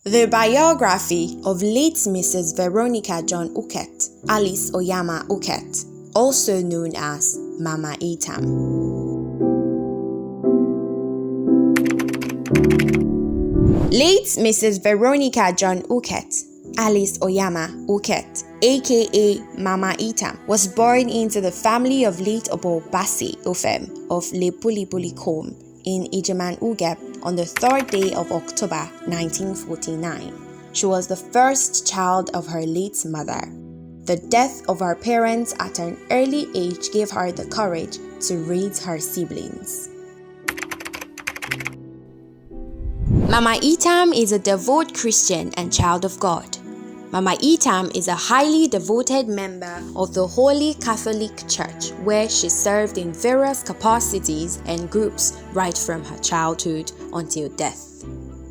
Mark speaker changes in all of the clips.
Speaker 1: The biography of late Mrs. Veronica John Uket, Alice Oyama Uket, also known as Mama Etam. Late Mrs. Veronica John Uket, Alice Oyama Uket, aka Mama Etam, was born into the family of late Obo Basi Ofem of Lepuli in Ijeman Ugeb on the 3rd day of October 1949. She was the first child of her late mother. The death of her parents at an early age gave her the courage to raise her siblings. Mama Etam is a devout Christian and child of God. Mama Etam is a highly devoted member of the Holy Catholic Church, where she served in various capacities and groups right from her childhood until death.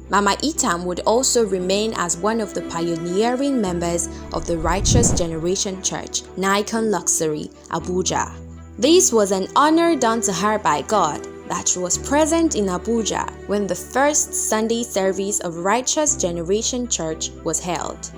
Speaker 1: Mama Etam would also remain as one of the pioneering members of the Righteous Generation Church, Nikon Luxury, Abuja. This was an honor done to her by God, that she was present in Abuja when the first Sunday service of Righteous Generation Church was held.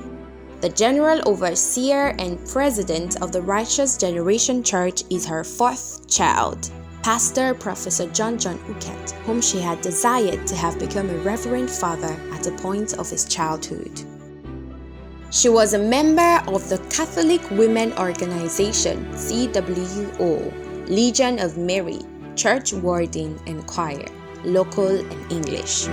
Speaker 1: The General Overseer and President of the Righteous Generation Church is her 4th child, Pastor Professor Johnjohn Uket, whom she had desired to have become a Reverend Father at a point of his childhood. She was a member of the Catholic Women Organization CWO, Legion of Mary, Church Warden and Choir, Local and English.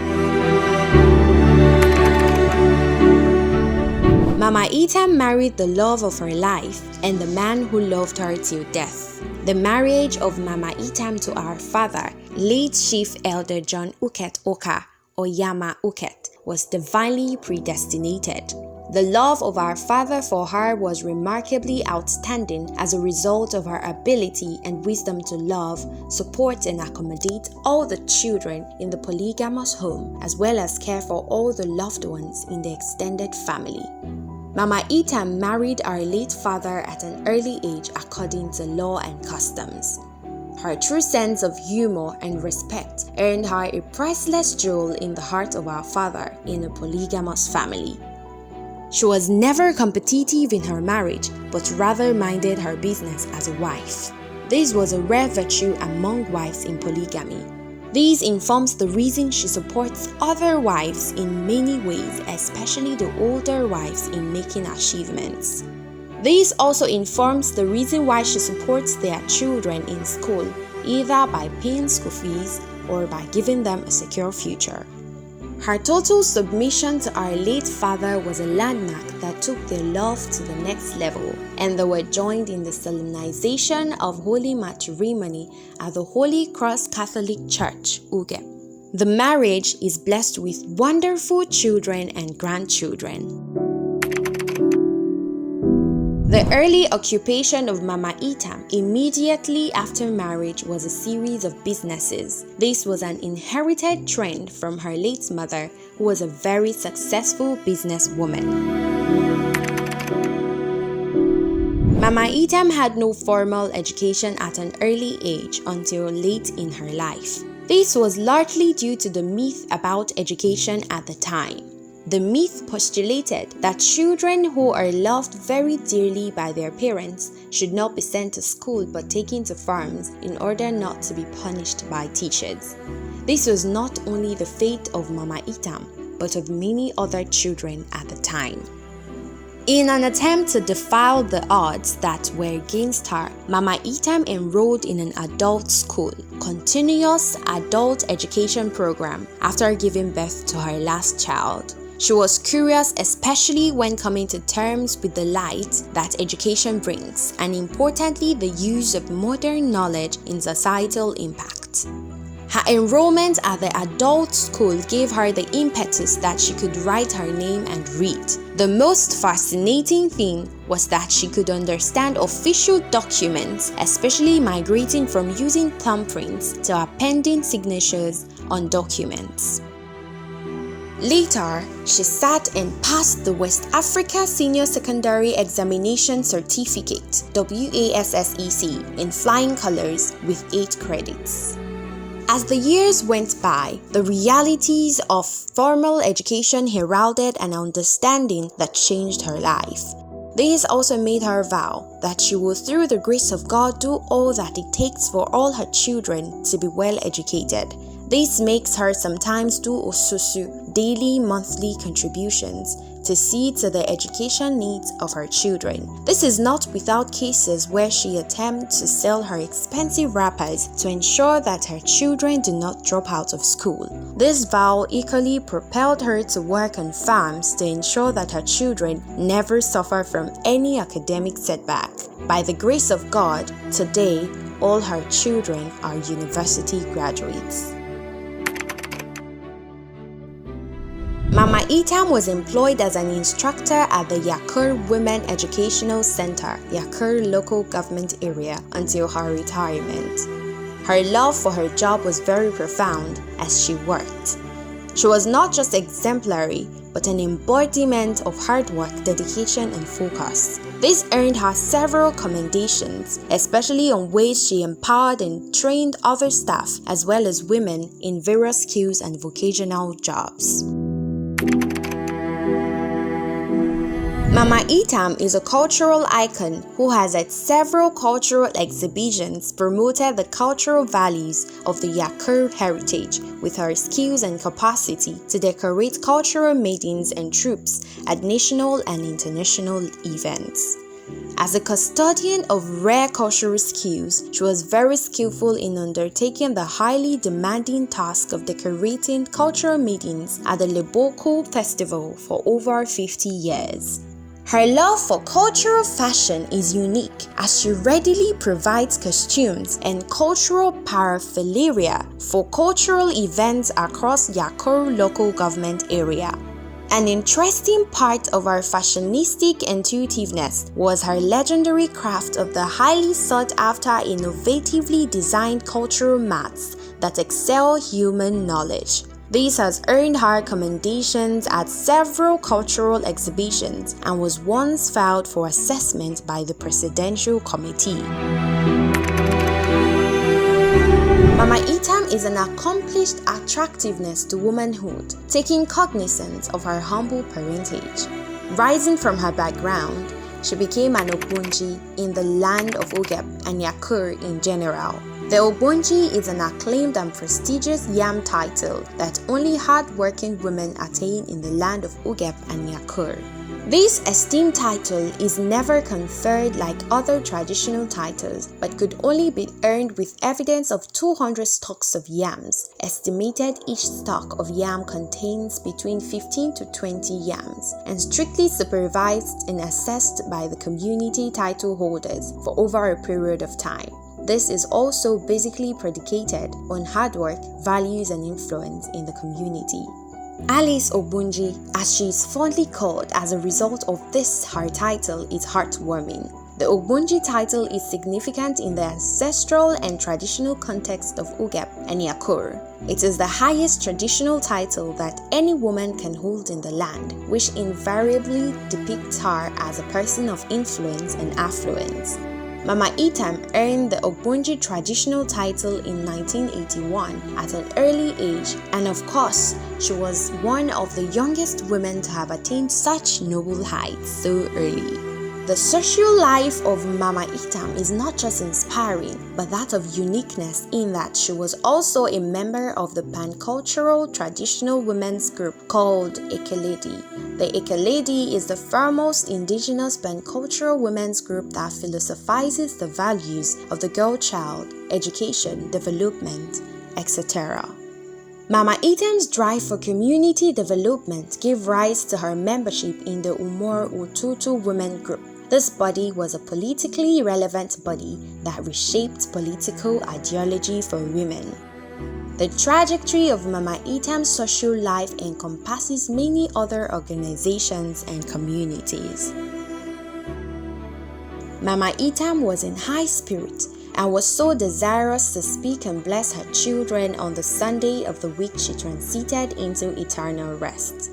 Speaker 1: Mama Etam married the love of her life and the man who loved her till death. The marriage of Mama Etam to our father, late Chief Elder John Uket Oka, or Yama Uket, was divinely predestinated. The love of our father for her was remarkably outstanding as a result of her ability and wisdom to love, support, and accommodate all the children in the polygamous home, as well as care for all the loved ones in the extended family. Mama Etam married our late father at an early age according to law and customs. Her true sense of humor and respect earned her a priceless jewel in the heart of our father in a polygamous family. She was never competitive in her marriage, but rather minded her business as a wife. This was a rare virtue among wives in polygamy. This informs the reason she supports other wives in many ways, especially the older wives in making achievements. This also informs the reason why she supports their children in school, either by paying school fees or by giving them a secure future. Her total submission to our late father was a landmark that took their love to the next level, and they were joined in the solemnization of holy matrimony at the Holy Cross Catholic Church, Uge. The marriage is blessed with wonderful children and grandchildren. The early occupation of Mama Etam immediately after marriage was a series of businesses. This was an inherited trend from her late mother, who was a very successful businesswoman. Mama Etam had no formal education at an early age until late in her life. This was largely due to the myth about education at the time. The myth postulated that children who are loved very dearly by their parents should not be sent to school but taken to farms in order not to be punished by teachers. This was not only the fate of Mama Etam, but of many other children at the time. In an attempt to defy the odds that were against her, Mama Etam enrolled in an adult school, continuous adult education program, after giving birth to her last child. She was curious, especially when coming to terms with the light that education brings, and importantly, the use of modern knowledge in societal impact. Her enrollment at the adult school gave her the impetus that she could write her name and read. The most fascinating thing was that she could understand official documents, especially migrating from using thumbprints to appending signatures on documents. Later, she sat and passed the West Africa Senior Secondary Examination Certificate (WASSEC) in flying colors with 8 credits. As the years went by, the realities of formal education heralded an understanding that changed her life. This also made her vow that she will, through the grace of God, do all that it takes for all her children to be well educated. This makes her sometimes do osusu, daily, monthly contributions, to see to the education needs of her children. This is not without cases where she attempts to sell her expensive wrappers to ensure that her children do not drop out of school. This vow equally propelled her to work on farms to ensure that her children never suffer from any academic setback. By the grace of God, today, all her children are university graduates. Mama Itam was employed as an instructor at the Yakur Women Educational Center, Yakur local government area, until her retirement. Her love for her job was very profound as she worked. She was not just exemplary, but an embodiment of hard work, dedication, and focus. This earned her several commendations, especially on ways she empowered and trained other staff as well as women in various skills and vocational jobs. Mama Itam is a cultural icon who has at several cultural exhibitions promoted the cultural values of the Yakur heritage with her skills and capacity to decorate cultural maidens and troops at national and international events. As a custodian of rare cultural skills, she was very skillful in undertaking the highly demanding task of decorating cultural maidens at the Leboko Festival for over 50 years. Her love for cultural fashion is unique as she readily provides costumes and cultural paraphernalia for cultural events across Yakur local government area. An interesting part of her fashionistic intuitiveness was her legendary craft of the highly sought-after, innovatively designed cultural mats that excel human knowledge. This has earned her commendations at several cultural exhibitions and was once filed for assessment by the Presidential Committee. Mama Itam is an accomplished attractiveness to womanhood, taking cognizance of her humble parentage. Rising from her background, she became an Ogbonji in the land of Ugep and Yakur in general. The Ogbonji is an acclaimed and prestigious yam title that only hard-working women attain in the land of Ugep and Yakur. This esteemed title is never conferred like other traditional titles, but could only be earned with evidence of 200 stalks of yams. Estimated each stalk of yam contains between 15 to 20 yams, and strictly supervised and assessed by the community title holders for over a period of time. This is also basically predicated on hard work, values, and influence in the community. Alice Ogbonji, as she is fondly called as a result of this, her title is heartwarming. The Ogbonji title is significant in the ancestral and traditional context of Ugep and Yakur. It is the highest traditional title that any woman can hold in the land, which invariably depicts her as a person of influence and affluence. Mama Itam earned the Ogbonji traditional title in 1981 at an early age, and of course, she was one of the youngest women to have attained such noble heights so early. The social life of Mama Itam is not just inspiring, but that of uniqueness in that she was also a member of the pan-cultural traditional women's group called Ekeledi. The Ekeledi is the foremost indigenous pan-cultural women's group that philosophizes the values of the girl child, education, development, etc. Mama Itam's drive for community development gave rise to her membership in the Umor Ututu Women Group. This body was a politically relevant body that reshaped political ideology for women. The trajectory of Mama Itam's social life encompasses many other organizations and communities. Mama Itam was in high spirit and was so desirous to speak and bless her children on the Sunday of the week she transited into eternal rest.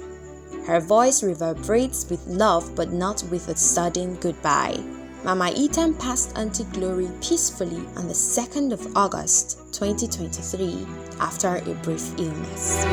Speaker 1: Her voice reverberates with love but not with a sudden goodbye. Mama Itam passed on to glory peacefully on the 2nd of August, 2023 after a brief illness.